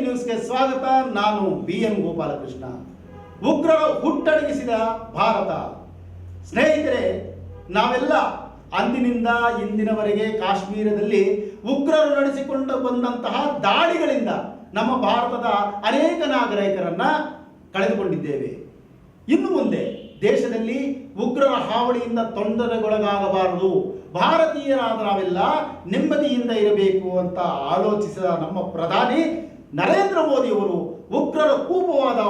ನ್ಯೂಸ್ಗೆ ಸ್ವಾಗತ. ನಾನು BN ಗೋಪಾಲಕೃಷ್ಣ. ಉಗ್ರರ ಹುಟ್ಟಡಗಿಸಿದ ಭಾರತ. ಸ್ನೇಹಿತರೆ, ನಾವೆಲ್ಲ ಅಂದಿನಿಂದ ಇಂದಿನವರೆಗೆ ಕಾಶ್ಮೀರದಲ್ಲಿ ಉಗ್ರರು ನಡೆಸಿಕೊಂಡು ಬಂದಂತಹ ದಾಳಿಗಳಿಂದ ನಮ್ಮ ಭಾರತದ ಅನೇಕ ನಾಗರಿಕರನ್ನ ಕಳೆದುಕೊಂಡಿದ್ದೇವೆ. ಇನ್ನು ಮುಂದೆ ದೇಶದಲ್ಲಿ ಉಗ್ರರ ಹಾವಳಿಯಿಂದ ತೊಂದರೆಗೊಳಗಾಗಬಾರದು, ಭಾರತೀಯರಾದ ನಾವೆಲ್ಲ ನೆಮ್ಮದಿಯಿಂದ ಇರಬೇಕು ಅಂತ ಆಲೋಚಿಸಿದ ನಮ್ಮ ಪ್ರಧಾನಿ ನರೇಂದ್ರ ಮೋದಿಯವರು ಉಗ್ರರ ಕೂಪವಾದ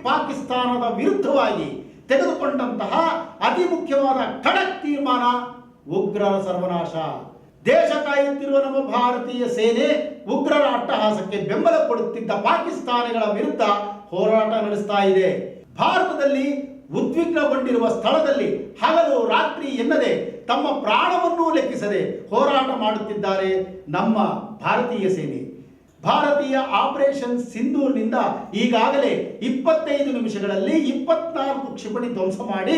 ಪಾಕಿಸ್ತಾನದ ವಿರುದ್ಧವಾಗಿ ತೆಗೆದುಕೊಂಡಂತಹ ಅತಿ ಮುಖ್ಯವಾದ ಖಡಕ್ ತೀರ್ಮಾನ ಉಗ್ರರ ಸರ್ವನಾಶ. ದೇಶ ಕಾಯುತ್ತಿರುವ ನಮ್ಮ ಭಾರತೀಯ ಸೇನೆ ಉಗ್ರರ ಅಟ್ಟಹಾಸಕ್ಕೆ ಬೆಂಬಲ ಕೊಡುತ್ತಿದ್ದ ಪಾಕಿಸ್ತಾನಿಗಳ ವಿರುದ್ಧ ಹೋರಾಟ ನಡೆಸ್ತಾ ಇದೆ. ಭಾರತದಲ್ಲಿ ಉದ್ವಿಗ್ನಗೊಂಡಿರುವ ಸ್ಥಳದಲ್ಲಿ ಹಗಲು ರಾತ್ರಿ ಎನ್ನದೆ ತಮ್ಮ ಪ್ರಾಣವನ್ನೂ ಲೆಕ್ಕಿಸದೆ ಹೋರಾಟ ಮಾಡುತ್ತಿದ್ದಾರೆ ನಮ್ಮ ಭಾರತೀಯ ಸೇನೆ. ಭಾರತೀಯ ಆಪರೇಷನ್ ಸಿಂಧೂರ್ನಿಂದ ಈಗಾಗಲೇ 25 ನಿಮಿಷಗಳಲ್ಲಿ 24 ಕ್ಷಿಪಣಿ ಧ್ವಂಸ ಮಾಡಿ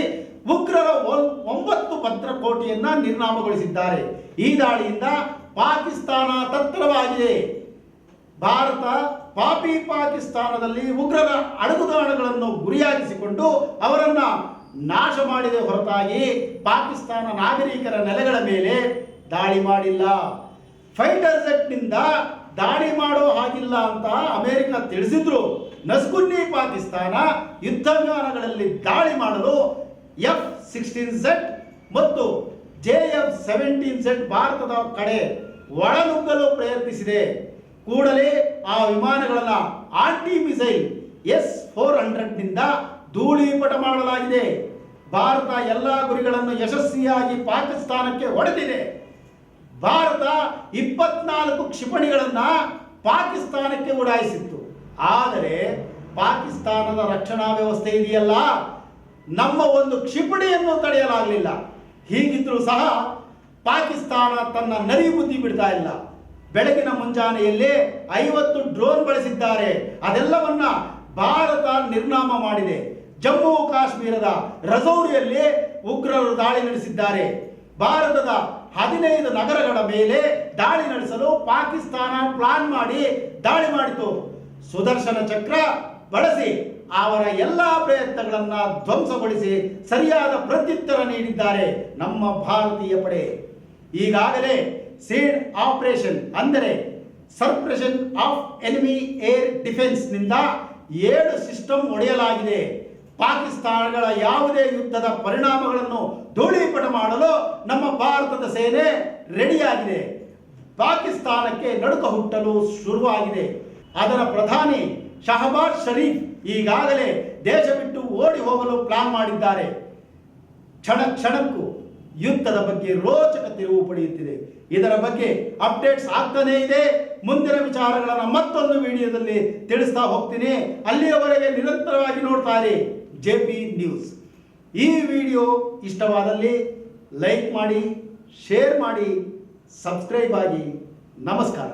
ಉಗ್ರರ 9 ಭದ್ರಕೋಟೆಯನ್ನ ನಿರ್ನಾಮಗೊಳಿಸಿದ್ದಾರೆ. ಈ ದಾಳಿಯಿಂದ ಪಾಕಿಸ್ತಾನ ತತ್ತರವಾಗಿದೆ. ಭಾರತ ಪಾಕಿಸ್ತಾನದಲ್ಲಿ ಉಗ್ರರ ಅಡಗುದಾಣಗಳನ್ನು ಗುರಿಯಾಗಿಸಿಕೊಂಡು ಅವರನ್ನ ನಾಶ ಮಾಡಿದೆ ಹೊರತಾಗಿ ಪಾಕಿಸ್ತಾನ ನಾಗರಿಕರ ನೆಲೆಗಳ ಮೇಲೆ ದಾಳಿ ಮಾಡಿಲ್ಲ. ಫೈಟರ್ ಜೆಟ್ನಿಂದ ದಾಳಿ ಮಾಡೋ ಹಾಗಿಲ್ಲ ಅಂತ ಅಮೆರಿಕ ತಿಳಿಸಿದ್ರು. ನಸ್ಗುನ್ನಿ ಪಾಕಿಸ್ತಾನ ಯುದ್ಧವಿಮಾನಗಳಲ್ಲಿ ದಾಳಿ ಮಾಡಲು F-16Z ಮತ್ತು JF-17Z ಭಾರತದ ಕಡೆ ಒಳನುಗ್ಗಲು ಪ್ರಯತ್ನಿಸಿದೆ. ಕೂಡಲೇ ಆ ವಿಮಾನಗಳನ್ನು ಆಂಟಿ ಮಿಸೈಲ್ S-400ನಿಂದ ಧೂಳೀಪಟ ಮಾಡಲಾಗಿದೆ. ಭಾರತ ಎಲ್ಲ ಗುರಿಗಳನ್ನು ಯಶಸ್ವಿಯಾಗಿ ಪಾಕಿಸ್ತಾನಕ್ಕೆ ಹೊಡೆದಿದೆ. ಭಾರತ 24 ಕ್ಷಿಪಣಿಗಳನ್ನು ಪಾಕಿಸ್ತಾನಕ್ಕೆ ಉಡಾಯಿಸಿತ್ತು. ಆದರೆ ಪಾಕಿಸ್ತಾನದ ರಕ್ಷಣಾ ವ್ಯವಸ್ಥೆ ಇದೆಯಲ್ಲ, ನಮ್ಮ ಒಂದು ಕ್ಷಿಪಣಿಯನ್ನು ತಡೆಯಲಾಗಲಿಲ್ಲ. ಹೀಗಿದ್ರೂ ಸಹ ಪಾಕಿಸ್ತಾನ ತನ್ನ ನರಿ ಬುದ್ಧಿ ಬಿಡ್ತಾ ಇಲ್ಲ. ಬೆಳಗಿನ ಮುಂಜಾನೆಯಲ್ಲೇ 50 ಡ್ರೋನ್ ಬಳಸಿದ್ದಾರೆ. ಅದೆಲ್ಲವನ್ನ ಭಾರತ ನಿರ್ನಾಮ ಮಾಡಿದೆ. ಜಮ್ಮು ಕಾಶ್ಮೀರದ ರಜೌರಿಯಲ್ಲಿ ಉಗ್ರರು ದಾಳಿ ನಡೆಸಿದ್ದಾರೆ. ಭಾರತದ 15 ನಗರಗಳ ಮೇಲೆ ದಾಳಿ ನಡೆಸಲು ಪಾಕಿಸ್ತಾನ ಪ್ಲಾನ್ ಮಾಡಿ ದಾಳಿ ಮಾಡಿತು. ಸುದರ್ಶನ ಚಕ್ರ ಬಳಸಿ ಅವರ ಎಲ್ಲ ಪ್ರಯತ್ನಗಳನ್ನು ಧ್ವಂಸಗೊಳಿಸಿ ಸರಿಯಾದ ಪ್ರತ್ಯುತ್ತರ ನೀಡಿದ್ದಾರೆ ನಮ್ಮ ಭಾರತೀಯ ಪಡೆ. ಈಗಾಗಲೇ ಸೀಡ್ ಆಪರೇಷನ್ ಅಂದರೆ suppression of enemy air defence ನಿಂದ 7 ಸಿಸ್ಟಮ್ ಒಡೆಯಲಾಗಿದೆ. ಪಾಕಿಸ್ತಾನಗಳ ಯಾವುದೇ ಯುದ್ಧದ ಪರಿಣಾಮಗಳನ್ನು ಧೂಳೀಪಟ ಮಾಡಲು ನಮ್ಮ ಭಾರತದ ಸೇನೆ ರೆಡಿಯಾಗಿದೆ. ಪಾಕಿಸ್ತಾನಕ್ಕೆ ನಡುಕ ಹುಟ್ಟಲು ಶುರುವಾಗಿದೆ. ಅದರ ಪ್ರಧಾನಿ ಶಹಬಾಜ್ ಶರೀಫ್ ಈಗಾಗಲೇ ದೇಶ ಬಿಟ್ಟು ಓಡಿ ಹೋಗಲು ಪ್ಲಾನ್ ಮಾಡಿದ್ದಾರೆ. ಕ್ಷಣಕ್ಕೂ ಯುದ್ಧದ ಬಗ್ಗೆ ರೋಚಕ ತಿರುವು ಪಡೆಯುತ್ತಿದೆ. ಇದರ ಬಗ್ಗೆ ಅಪ್ಡೇಟ್ಸ್ ಆಗ್ತಾನೇ ಇದೆ. ಮುಂದಿನ ವಿಚಾರಗಳನ್ನು ಮತ್ತೊಂದು ವಿಡಿಯೋದಲ್ಲಿ ತಿಳಿಸ್ತಾ ಹೋಗ್ತೀನಿ. ಅಲ್ಲಿಯವರೆಗೆ ನಿರಂತರವಾಗಿ ನೋಡ್ತಾ ಇರಿ JP ನ್ಯೂಸ್. ಈ ವಿಡಿಯೋ ಇಷ್ಟವಾದಲ್ಲಿ ಲೈಕ್ ಮಾಡಿ, ಶೇರ್ ಮಾಡಿ, ಸಬ್ಸ್ಕ್ರೈಬ್ ಆಗಿ. ನಮಸ್ಕಾರ.